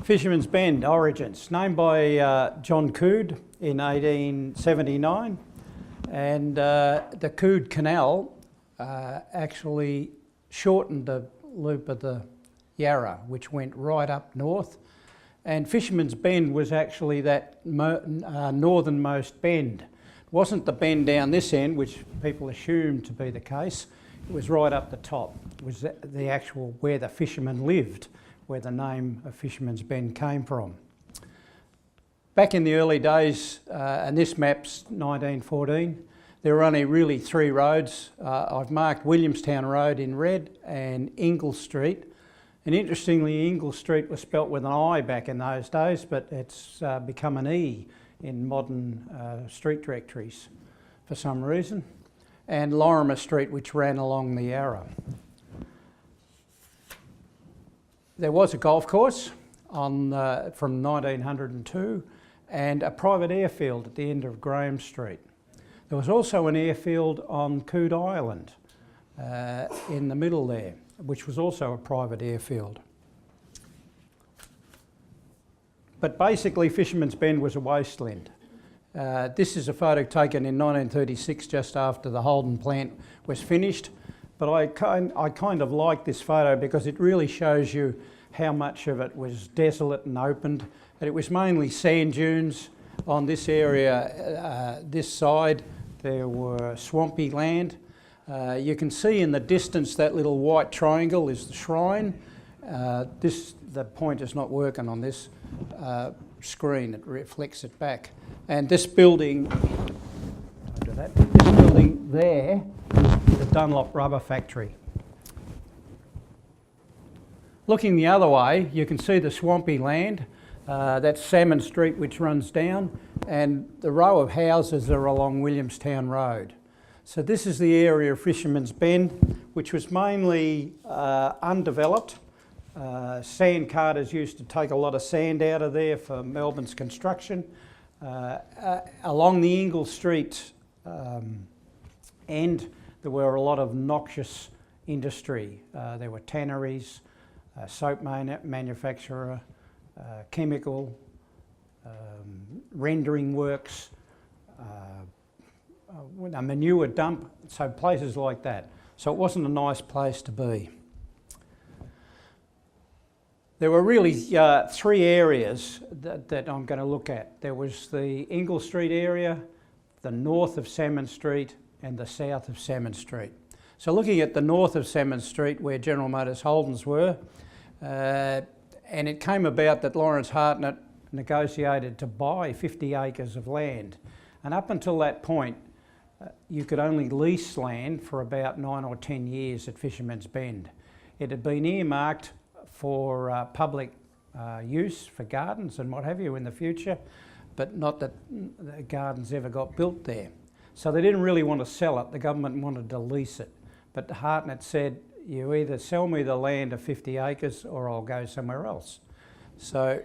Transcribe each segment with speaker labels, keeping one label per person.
Speaker 1: Fisherman's Bend origins, named by John Coode in 1879, and the Coode Canal actually shortened the loop of the Yarra, which went right up north, and Fisherman's Bend was actually that northernmost bend. It wasn't the bend down this end, which people assumed to be the case. It was right up the top. It was the actual where the fishermen lived, where the name of Fisherman's Bend came from. Back in the early days, and this map's 1914, there were only really three roads. I've marked Williamstown Road in red and Ingle Street. And interestingly, Ingle Street was spelt with an I back in those days, but it's become an E in modern street directories for some reason. And Lorimer Street, which ran along the Yarra. There was a golf course from 1902 and a private airfield at the end of Graham Street. There was also an airfield on Coode Island in the middle there, which was also a private airfield. But basically Fisherman's Bend was a wasteland. This is a photo taken in 1936, just after the Holden plant was finished. But I kind of like this photo because it really shows you how much of it was desolate and opened. And it was mainly sand dunes on this area, this side. There were swampy land. You can see in the distance that little white triangle is the shrine. The point is not working on this screen, it reflects it back. And this building, there is the Dunlop Rubber Factory. Looking the other way, you can see the swampy land. That's Salmon Street, which runs down, and the row of houses are along Williamstown Road. So this is the area of Fisherman's Bend, which was mainly undeveloped. Sand carters used to take a lot of sand out of there for Melbourne's construction. Along the Ingle Street end, there were a lot of noxious industry. There were tanneries, soap manufacturer, chemical, rendering works, a manure dump, so places like that. So it wasn't a nice place to be. There were really three areas that I'm going to look at. There was the Ingle Street area, the north of Salmon Street, and the south of Salmon Street. So looking at the north of Salmon Street, where General Motors Holdens were, and it came about that Lawrence Hartnett negotiated to buy 50 acres of land. And up until that point, you could only lease land for about 9 or 10 years at Fisherman's Bend. It had been earmarked for public use, for gardens and what have you in the future, but not that the gardens ever got built there. So they didn't really want to sell it, the government wanted to lease it. But Hartnett said, you either sell me the land of 50 acres or I'll go somewhere else. So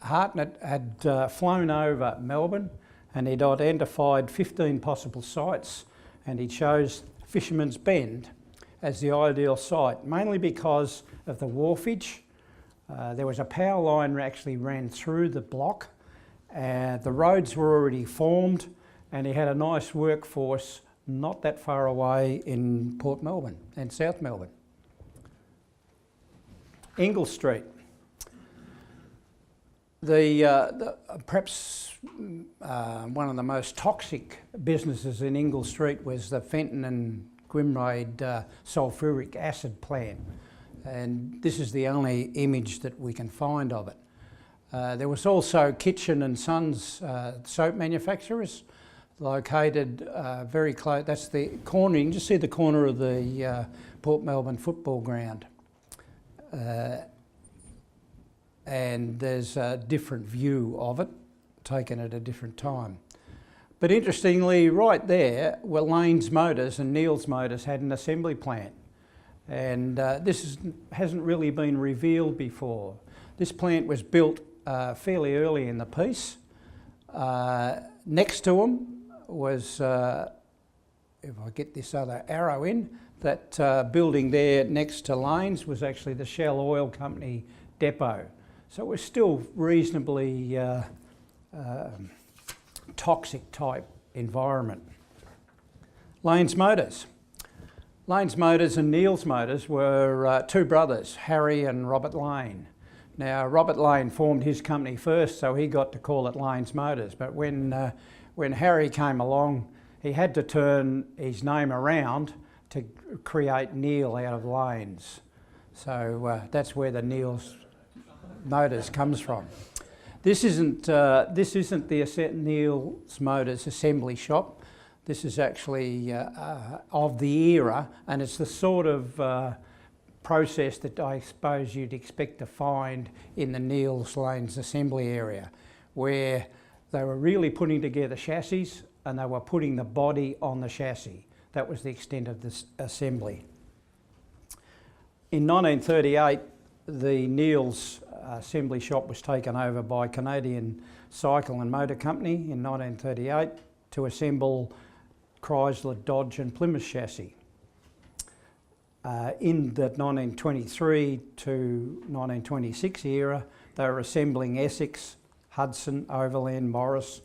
Speaker 1: Hartnett had flown over Melbourne and he'd identified 15 possible sites, and he chose Fisherman's Bend as the ideal site, mainly because of the wharfage. There was a power line that actually ran through the block. The roads were already formed, and he had a nice workforce not that far away in Port Melbourne and South Melbourne. Ingle Street. Perhaps one of the most toxic businesses in Ingle Street was the Fenton and Gwynbraid sulphuric acid plant, and this is the only image that we can find of it. There was also Kitchen and Sons soap manufacturers located very close. That's the corner, you can just see the corner of the Port Melbourne football ground. And there's a different view of it, taken at a different time. But interestingly, right there were Lane's Motors, and Neil's Motors had an assembly plant. And this hasn't really been revealed before. This plant was built fairly early in the piece. Next to them was, if I get this other arrow in, that building there next to Lane's was actually the Shell Oil Company depot. So it was still reasonably toxic type environment. Lane's Motors. Lane's Motors and Neil's Motors were two brothers, Harry and Robert Lane. Now, Robert Lane formed his company first, so he got to call it Lane's Motors. But when Harry came along, he had to turn his name around to create Neil out of Lane's. So that's where the Neil's Motors comes from. This isn't the Neil's Motors assembly shop. This is actually of the era, and it's the sort of process that I suppose you'd expect to find in the Neil's Lane's assembly area, where they were really putting together chassis and they were putting the body on the chassis. That was the extent of this assembly. In 1938, the Neil's assembly shop was taken over by Canadian Cycle and Motor Company in 1938 to assemble Chrysler, Dodge and Plymouth chassis. In the 1923 to 1926 era, they were assembling Essex, Hudson, Overland, Morris.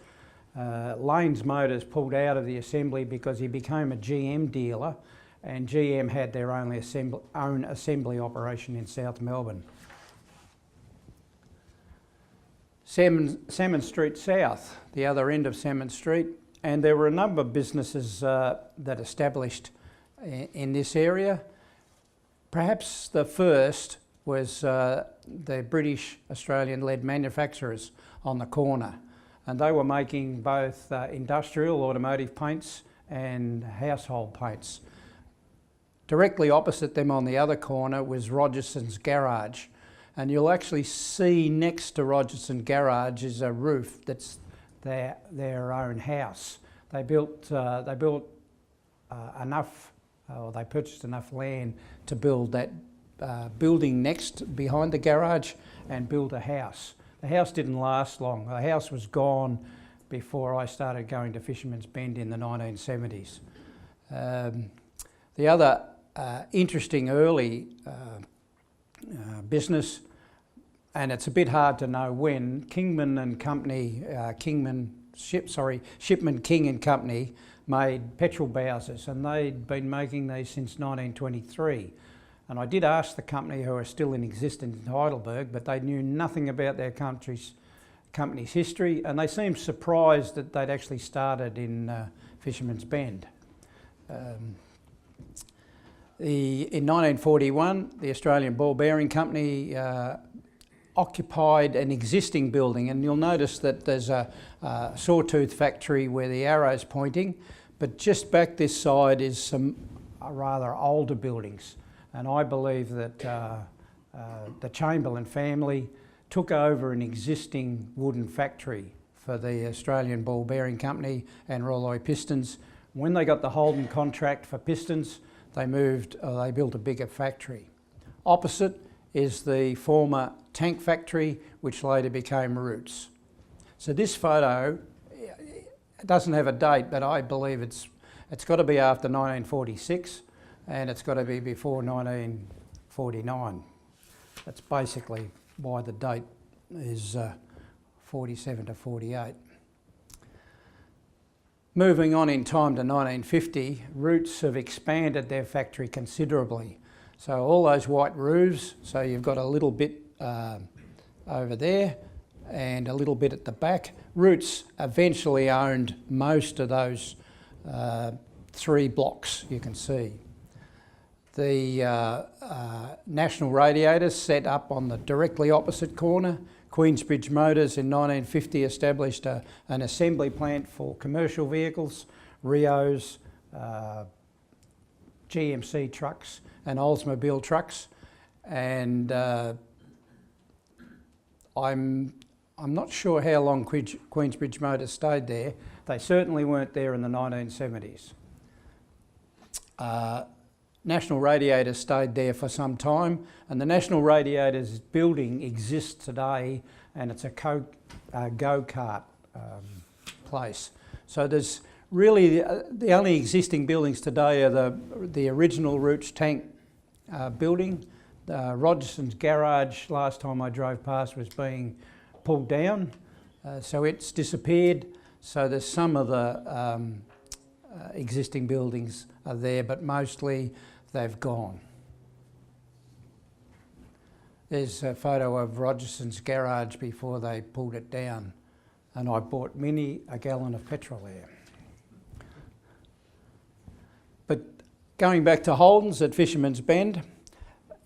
Speaker 1: Lane's Motors pulled out of the assembly because he became a GM dealer, and GM had their own assembly operation in South Melbourne. Salmon Street South, the other end of Salmon Street, and there were a number of businesses that established in this area. Perhaps the first was the British Australian-led manufacturers on the corner, and they were making both industrial automotive paints and household paints. Directly opposite them on the other corner was Rogerson's Garage, and you'll actually see next to Rogerson Garage is a roof that's their own house. They purchased enough land to build that building behind the garage and build a house. The house didn't last long. The house was gone before I started going to Fisherman's Bend in the 1970s. The other interesting early business, and it's a bit hard to know when, Kingman and Company, Shipman King and Company made petrol bowsers, and they'd been making these since 1923. And I did ask the company, who are still in existence in Heidelberg, but they knew nothing about their company's history, and they seemed surprised that they'd actually started in Fisherman's Bend. In 1941, the Australian Ball Bearing Company occupied an existing building, and you'll notice that there's a sawtooth factory where the arrow's pointing, but just back this side is some rather older buildings. And I believe that the Chamberlain family took over an existing wooden factory for the Australian Ball Bearing Company and Royal Alloy Pistons. When they got the Holden contract for pistons, they built a bigger factory. Opposite is the former tank factory, which later became Roots. So this photo, it doesn't have a date, but I believe it's got to be after 1946, and it's got to be before 1949. That's basically why the date is 47 to 48. Moving on in time to 1950, Roots have expanded their factory considerably. So all those white roofs, so you've got a little bit over there and a little bit at the back. Roots eventually owned most of those 3 blocks you can see. The National Radiators set up on the directly opposite corner. Queensbridge Motors in 1950 established an assembly plant for commercial vehicles, Rios, GMC trucks and Oldsmobile trucks, and I'm not sure how long Queensbridge Motors stayed there. They certainly weren't there in the 1970s. National Radiators stayed there for some time, and the National Radiators building exists today, and it's a go-kart place. So there's really the only existing buildings today are the original Roots tank building, Rogerson's garage, last time I drove past, was being pulled down, so it's disappeared. So there's some of the existing buildings are there, but mostly they've gone. There's a photo of Rogerson's garage before they pulled it down, and I bought many a gallon of petrol there. But going back to Holden's at Fisherman's Bend,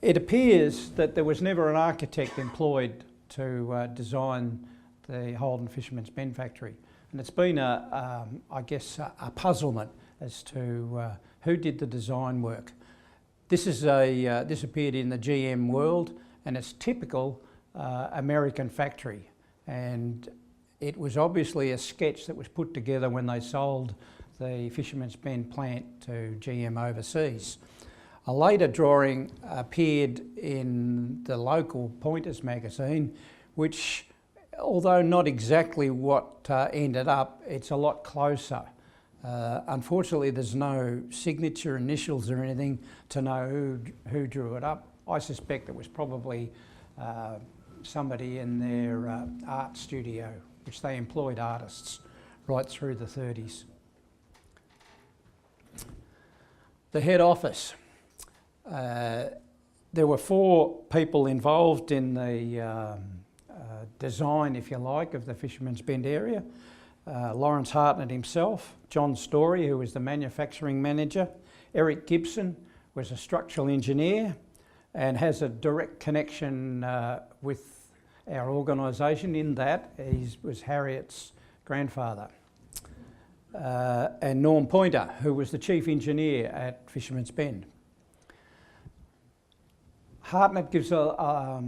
Speaker 1: it appears that there was never an architect employed to design the Holden Fisherman's Bend factory. And it's been, I guess, a puzzlement as to who did the design work. This appeared in the GM World, and it's typical American factory. And it was obviously a sketch that was put together when they sold the Fisherman's Bend plant to GM overseas. A later drawing appeared in the local Pointers magazine, which, although not exactly what ended up, it's a lot closer. Unfortunately, there's no signature initials or anything to know who drew it up. I suspect it was probably somebody in their art studio, which they employed artists right through the 30s. The head office. There were 4 people involved in the design, if you like, of the Fisherman's Bend area. Lawrence Hartnett himself, John Story, who was the manufacturing manager, Eric Gibson was a structural engineer and has a direct connection with our organisation in that he was Harriet's grandfather. And Norm Pointer, who was the chief engineer at Fisherman's Bend. Hartnett gives a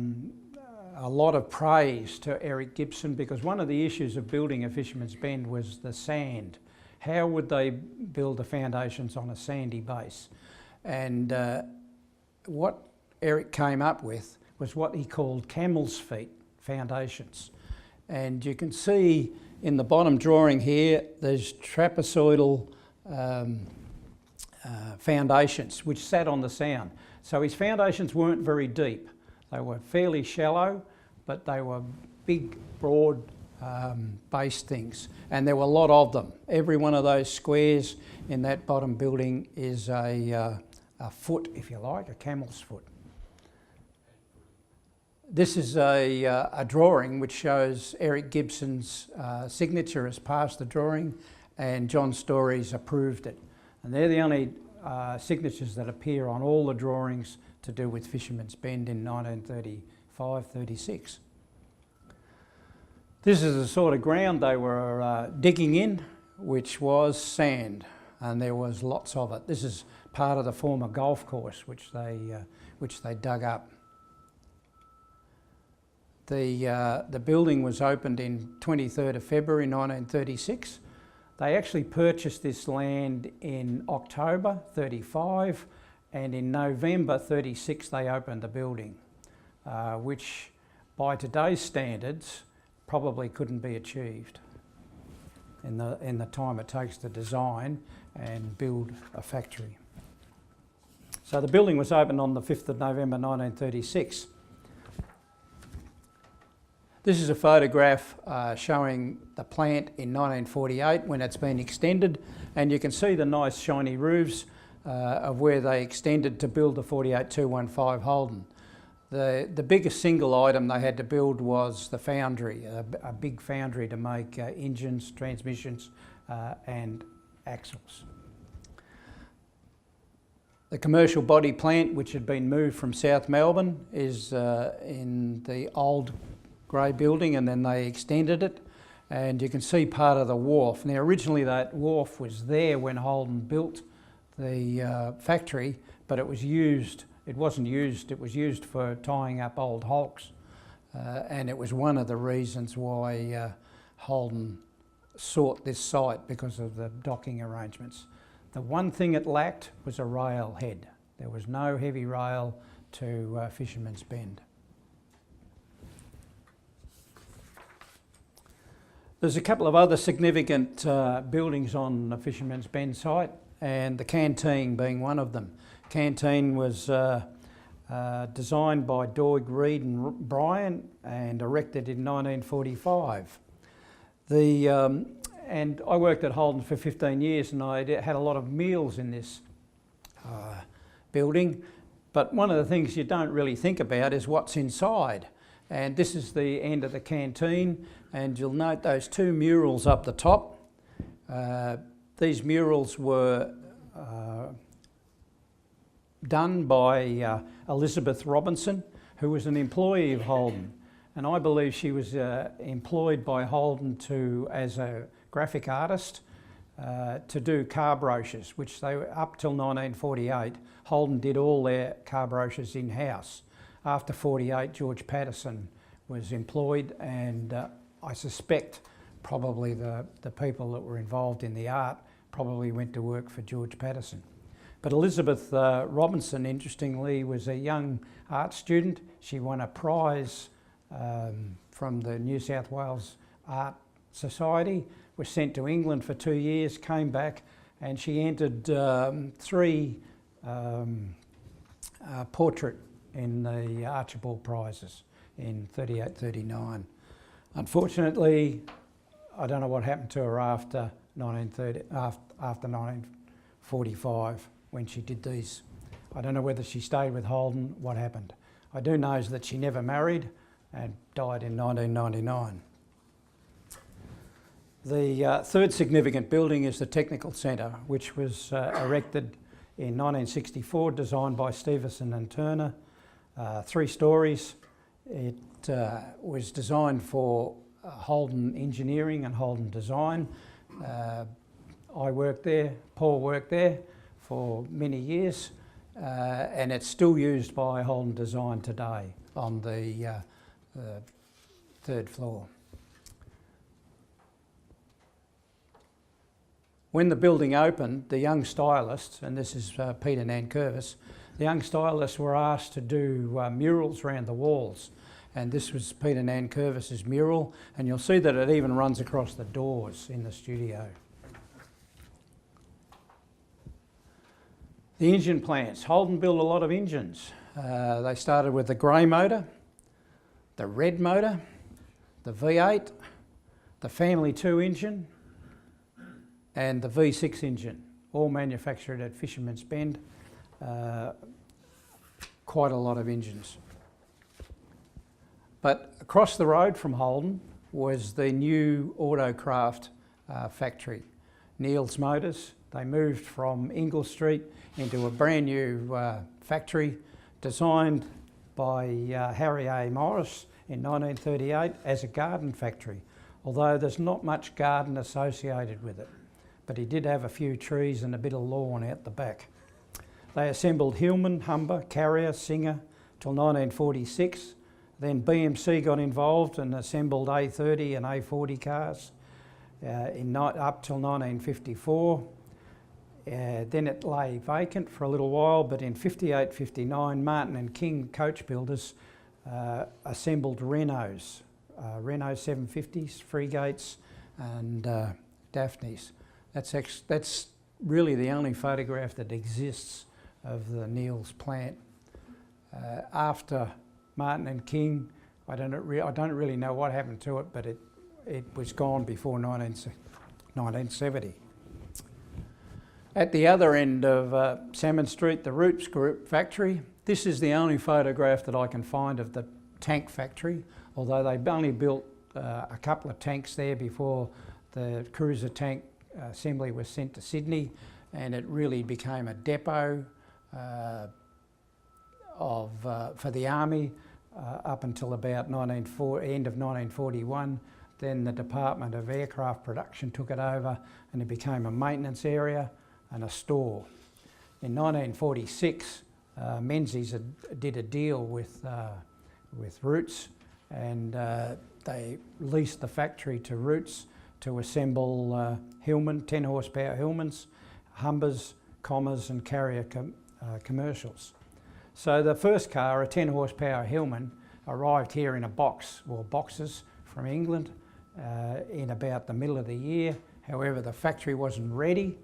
Speaker 1: lot of praise to Eric Gibson because one of the issues of building a Fisherman's Bend was the sand. How would they build the foundations on a sandy base? And what Eric came up with was what he called camel's feet foundations. And you can see in the bottom drawing here, there's trapezoidal foundations which sat on the sand. So his foundations weren't very deep. They were fairly shallow, but they were big, broad base things. And there were a lot of them. Every one of those squares in that bottom building is a foot, if you like, a camel's foot. This is a drawing which shows Eric Gibson's signature as passed the drawing and John Story's approved it. And they're the only signatures that appear on all the drawings to do with Fisherman's Bend in 1935-36. This is the sort of ground they were digging in, which was sand, and there was lots of it. This is part of the former golf course which they dug up. The building was opened in 23rd of February 1936. They actually purchased this land in October 35, and in November 36 they opened the building, which by today's standards probably couldn't be achieved in the time it takes to design and build a factory. So the building was opened on the 5th of November 1936. This is a photograph showing the plant in 1948 when it's been extended, and you can see the nice shiny roofs of where they extended to build the 48215 Holden. The biggest single item they had to build was the foundry, a big foundry to make engines, transmissions and axles. The commercial body plant, which had been moved from South Melbourne, is in the old grey building, and then they extended it, and you can see part of the wharf. Now originally that wharf was there when Holden built the factory, but it was used, it wasn't used, it was used for tying up old hulks, and it was one of the reasons why Holden sought this site, because of the docking arrangements. The one thing it lacked was a rail head. There was no heavy rail to Fisherman's Bend. There's a couple of other significant buildings on the Fisherman's Bend site, and the canteen being one of them. Canteen was designed by Doig, Reed and Bryan and erected in 1945. And I worked at Holden for 15 years and I had a lot of meals in this building. But one of the things you don't really think about is what's inside. And this is the end of the canteen, and you'll note those two murals up the top. These murals were done by Elizabeth Robinson, who was an employee of Holden. And I believe she was employed by Holden as a graphic artist to do car brochures, which they were up till 1948. Holden did all their car brochures in-house. After 48, George Patterson was employed, and I suspect probably the people that were involved in the art probably went to work for George Patterson. But Elizabeth Robinson, interestingly, was a young art student. She won a prize from the New South Wales Art Society, was sent to England for 2 years, came back, and she entered 3 portrait in the Archibald Prizes in 38, 39. Unfortunately, I don't know what happened to her after 1945 when she did these. I don't know whether she stayed with Holden, what happened. I do know is that she never married and died in 1999. The third significant building is the Technical Centre, which was erected in 1964, designed by Stevenson and Turner. 3 stories. It was designed for Holden Engineering and Holden Design. I worked there, Paul worked there for many years, and it's still used by Holden Design today on the 3rd floor. When the building opened, the young stylists, and this is Peter Nankervis, the young stylists were asked to do murals around the walls. And this was Peter Nankervis's mural, and you'll see that it even runs across the doors in the studio. The engine plants. Holden built a lot of engines. They started with the grey motor, the red motor, the V8, the Family 2 engine, and the V6 engine, all manufactured at Fisherman's Bend. Quite a lot of engines. But across the road from Holden was the new Autocraft factory, Neil's Motors. They moved from Ingle Street into a brand new factory designed by Harry A. Morris in 1938 as a garden factory, although there's not much garden associated with it. But he did have a few trees and a bit of lawn out the back. They assembled Hillman, Humber, Carrier, Singer till 1946. Then BMC got involved and assembled A30 and A40 cars up till 1954. Then it lay vacant for a little while, but in 58, 59, Martin and King coach builders assembled Renaults, Renault 750s, Freegates and Daphnes. That's really the only photograph that exists of the Neil's plant. After Martin and King, I don't really know what happened to it, but it was gone before 1970. At the other end of Salmon Street, the Roots Group factory. This is the only photograph that I can find of the tank factory, although they only built a couple of tanks there before the cruiser tank assembly was sent to Sydney, and it really became a depot for the Army up until about end of 1941. Then the Department of Aircraft Production took it over and it became a maintenance area and a store. In 1946, Menzies did a deal with Roots, and they leased the factory to Roots to assemble Hillman, 10 horsepower Hillmans, Humbers, Commas and Carrier commercials. So the first car, a 10 horsepower Hillman, arrived here in a box, or boxes, from England in about the middle of the year. However, the factory wasn't ready.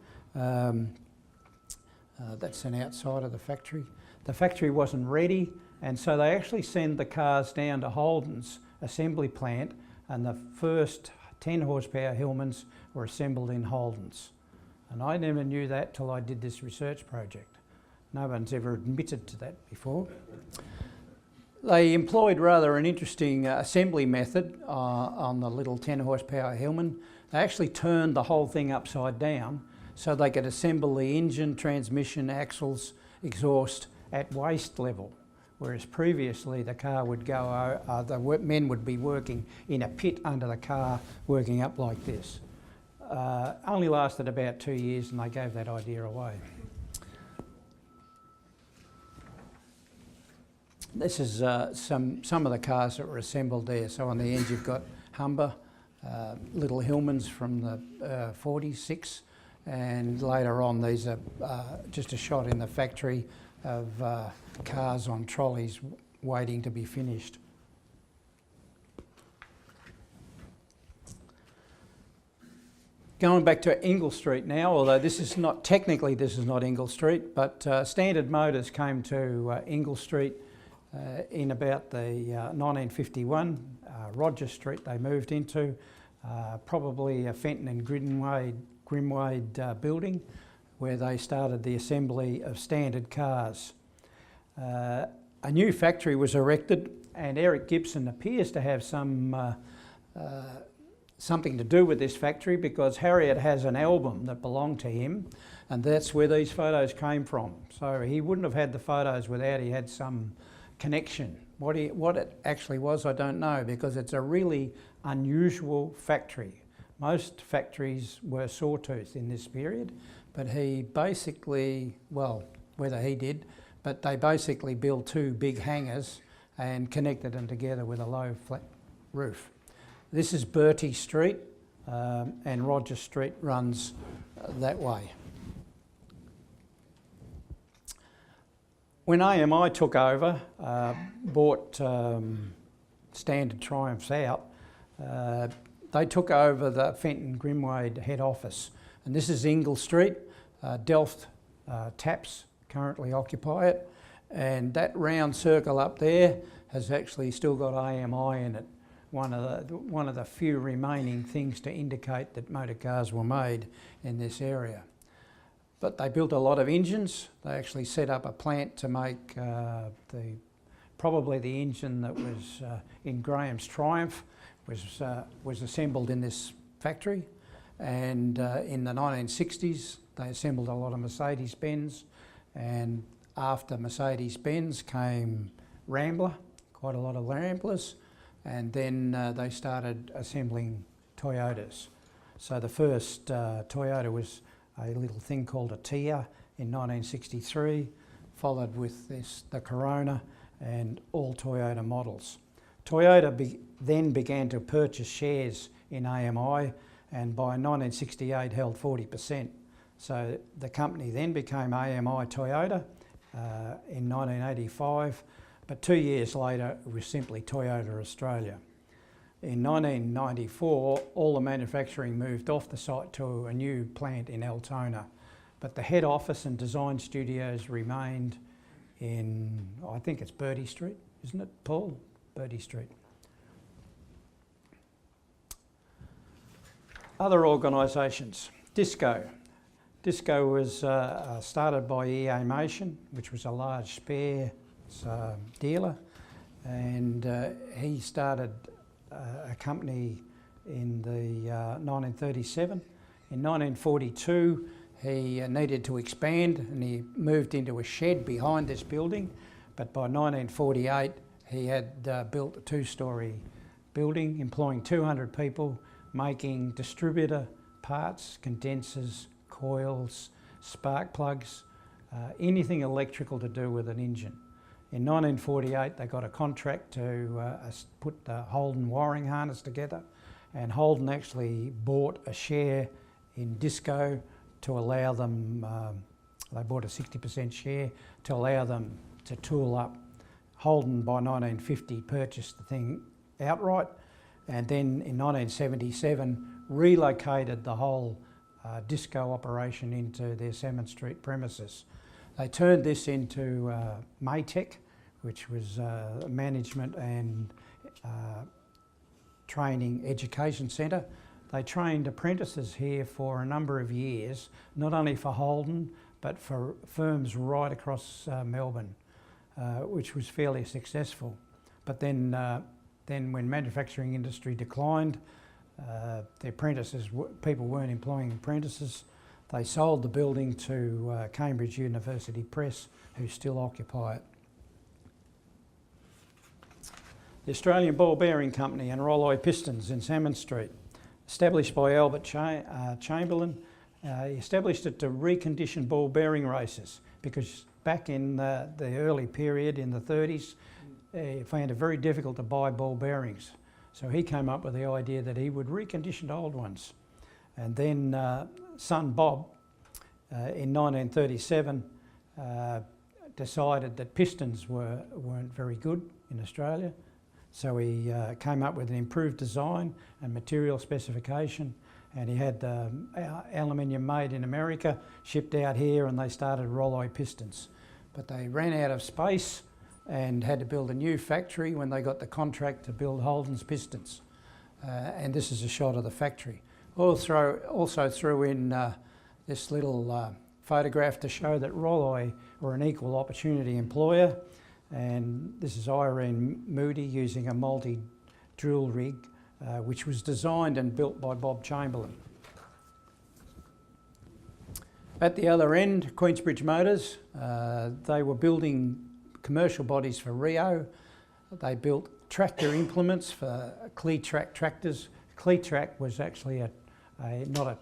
Speaker 1: That's an outside of the factory. The factory wasn't ready, and so they actually send the cars down to Holden's assembly plant, and the first 10 horsepower Hillmans were assembled in Holden's. And I never knew that till I did this research project. No one's ever admitted to that before. They employed rather an interesting assembly method on the little 10 horsepower Hillman. They actually turned the whole thing upside down so they could assemble the engine, transmission, axles, exhaust at waist level, whereas previously the car would go, the men would be working in a pit under the car, working up like this. Only lasted about 2 years and they gave that idea away. This is some of the cars that were assembled there. So on the end you've got Humber, little Hillmans from the 46, and later on these are just a shot in the factory of cars on trolleys waiting to be finished. Going back to Ingle Street now, although this is not, technically this is not Ingle Street, but Standard Motors came to Ingle Street in about the 1951. Roger Street they moved into, probably a Fenton and Grimwade building, where they started the assembly of standard cars. A new factory was erected, and Eric Gibson appears to have something to do with this factory, because Harriet has an album that belonged to him, and that's where these photos came from. So he wouldn't have had the photos without he had some connection. What it actually was, I don't know, because it's a really unusual factory. Most factories were sawtooth in this period, but he basically, well, whether he did, but they basically built two big hangars and connected them together with a low flat roof. This is Bertie Street, and Roger Street runs that way. When AMI took over, bought Standard Triumphs out, they took over the Fenton Grimwade head office. And this is Ingle Street. Delft Taps currently occupy it. And that round circle up there has actually still got AMI in it. One of the few remaining things to indicate that motor cars were made in this area. But they built a lot of engines. They actually set up a plant to make probably the engine that was in Graham's Triumph was assembled in this factory. And in the 1960s, they assembled a lot of Mercedes-Benz. And after Mercedes-Benz came Rambler, quite a lot of Ramblers. And then they started assembling Toyotas. So the first Toyota was a little thing called a Tia in 1963, followed with the Corona and all Toyota models. Toyota then began to purchase shares in AMI, and by 1968 held 40%. So the company then became AMI Toyota in 1985, but 2 years later it was simply Toyota Australia. In 1994, all the manufacturing moved off the site to a new plant in Altona, but the head office and design studios remained in, I think it's Bertie Street, isn't it, Paul? Bertie Street. Other organisations. Disco. Disco was started by EA Mation, which was a large spares dealer, and he started a company in the 1937. In 1942, he needed to expand and he moved into a shed behind this building, but by 1948 he had built a two-storey building employing 200 people, making distributor parts, condensers, coils, spark plugs, anything electrical to do with an engine. In 1948 they got a contract to put the Holden wiring harness together, and Holden actually bought a share in Disco to allow them, they bought a 60% share to allow them to tool up. Holden by 1950 purchased the thing outright, and then in 1977 relocated the whole Disco operation into their Salmon Street premises. They turned this into Maytech, which was a management and training education centre. They trained apprentices here for a number of years, not only for Holden, but for firms right across Melbourne, which was fairly successful. But then when manufacturing industry declined, the apprentices, people weren't employing apprentices. They sold the building to Cambridge University Press, who still occupy it. The Australian Ball Bearing Company and Rolloy Pistons in Salmon Street, established by Albert Chamberlain. He established it to recondition ball bearing races, because back in the early period in the 30s, he found it very difficult to buy ball bearings. So he came up with the idea that he would recondition old ones. And then son Bob, in 1937, decided that pistons weren't very good in Australia. So he came up with an improved design and material specification, and he had aluminium made in America, shipped out here, and they started Rolloy pistons. But they ran out of space and had to build a new factory when they got the contract to build Holden's pistons. And this is a shot of the factory. Also threw in this little photograph to show that Rolloy were an equal opportunity employer. And this is Irene Moody using a multi-drill rig, which was designed and built by Bob Chamberlain. At the other end, Queensbridge Motors, they were building commercial bodies for Rio. They built tractor implements for Cleatrack tractors. Cleatrack was actually not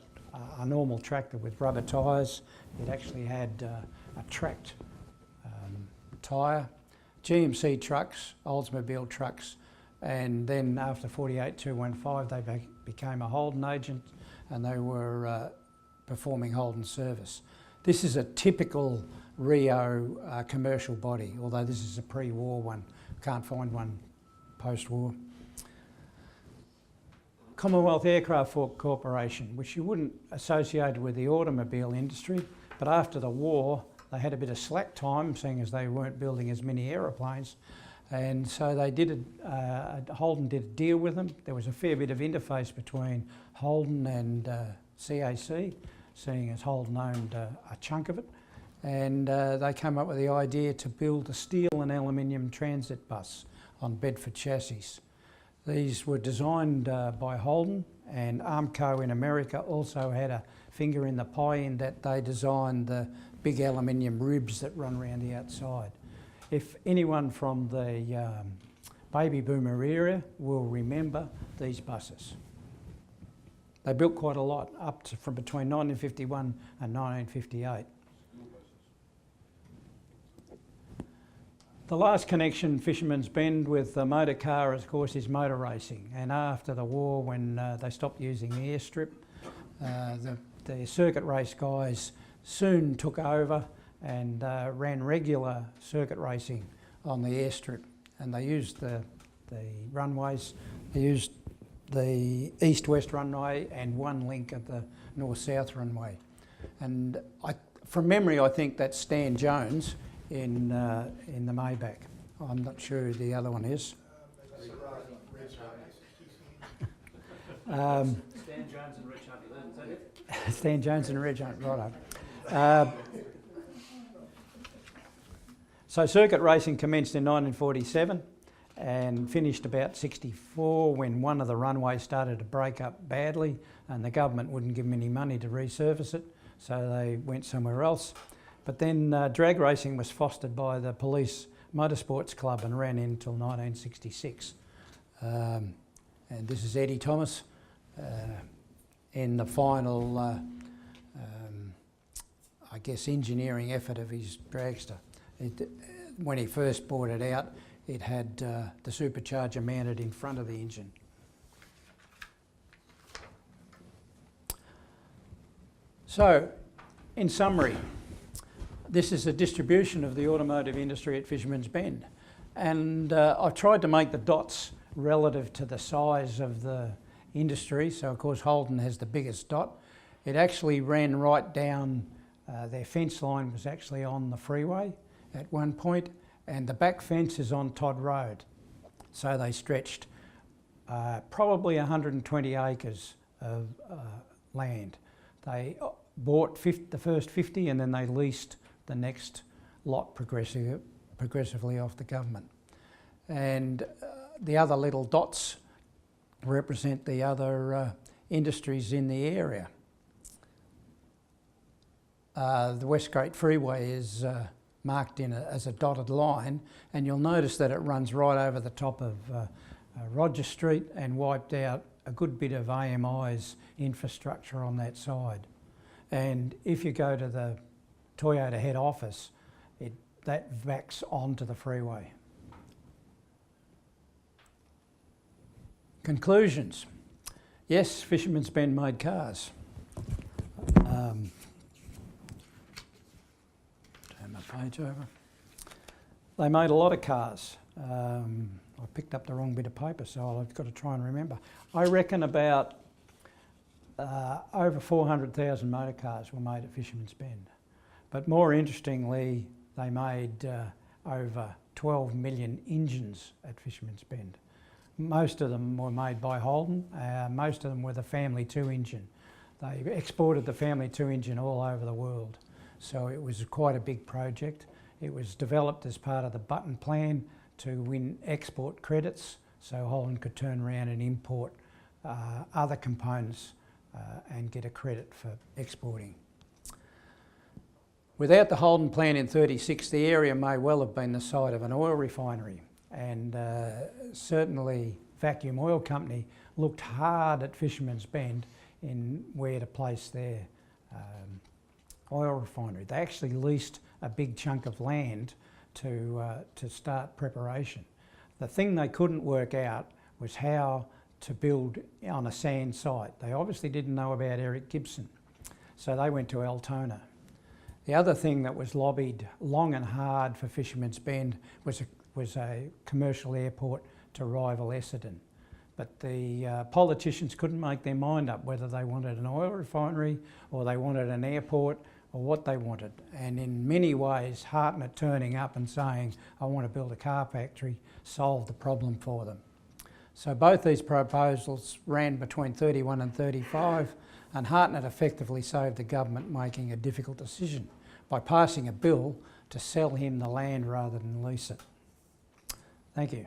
Speaker 1: a normal tractor with rubber tyres. It actually had a tracked tyre. GMC trucks, Oldsmobile trucks, and then after 48-215 they became a Holden agent, and they were performing Holden service. This is a typical Rio commercial body, although this is a pre-war one. Can't find one post-war. Commonwealth Aircraft Corporation, which you wouldn't associate with the automobile industry, but after the war they had a bit of slack time, seeing as they weren't building as many aeroplanes, and so they did Holden did a deal with them. There was a fair bit of interface between Holden and CAC, seeing as Holden owned a chunk of it, and they came up with the idea to build a steel and aluminium transit bus on Bedford chassis. These were designed by Holden, and Armco in America also had a finger in the pie in that they designed the big aluminium ribs that run around the outside. If anyone from the baby boomer era will remember these buses. They built quite a lot, up to from between 1951 and 1958. The last connection Fisherman's Bend with the motor car, of course, is motor racing. And after the war, when they stopped using the airstrip, the circuit race guys soon took over and ran regular circuit racing on the airstrip. And they used the runways. They used the east-west runway and one link at the north-south runway. And from memory, I think that's Stan Jones in the Maybach. I'm not sure who the other one is.
Speaker 2: Stan Jones and Rich Huntley, is that it?
Speaker 1: Stan Jones and Rich Huntley, righto. So circuit racing commenced in 1947 and finished about 64 when one of the runways started to break up badly and the government wouldn't give them any money to resurface it, so they went somewhere else. But then drag racing was fostered by the Police Motorsports Club and ran until 1966. And this is Eddie Thomas in the final, I guess, engineering effort of his dragster. When he first brought it out, it had the supercharger mounted in front of the engine. So, in summary, this is a distribution of the automotive industry at Fisherman's Bend. And I've tried to make the dots relative to the size of the industry. So of course Holden has the biggest dot. It actually ran right down Their fence line was actually on the freeway at one point, and the back fence is on Todd Road. So they stretched probably 120 acres of land. They bought the first 50 and then they leased the next lot progressively off the government. And the other little dots represent the other industries in the area. The West Great Freeway is marked in as a dotted line, and you'll notice that it runs right over the top of Roger Street and wiped out a good bit of AMI's infrastructure on that side. And if you go to the Toyota head office, that backs onto the freeway. Conclusions. Yes, Fisherman's Bend made cars. Turn my page over. They made a lot of cars. I picked up the wrong bit of paper, so I've got to try and remember. I reckon about over 400,000 motor cars were made at Fisherman's Bend. But more interestingly, they made over 12 million engines at Fisherman's Bend. Most of them were made by Holden. Most of them were the Family 2 engine. They exported the Family 2 engine all over the world. So it was quite a big project. It was developed as part of the Button Plan to win export credits, so Holden could turn around and import other components and get a credit for exporting. Without the Holden Plan in '36, the area may well have been the site of an oil refinery, and certainly Vacuum Oil Company looked hard at Fisherman's Bend in where to place their oil refinery. They actually leased a big chunk of land to start preparation. The thing they couldn't work out was how to build on a sand site. They obviously didn't know about Eric Gibson, so they went to Altona. The other thing that was lobbied long and hard for Fisherman's Bend was a commercial airport to rival Essendon. But the politicians couldn't make their mind up whether they wanted an oil refinery or they wanted an airport or what they wanted. And in many ways, Hartnett turning up and saying, I want to build a car factory, solved the problem for them. So both these proposals ran between 31 and 35, and Hartnett effectively saved the government making a difficult decision by passing a bill to sell him the land rather than lease it. Thank you.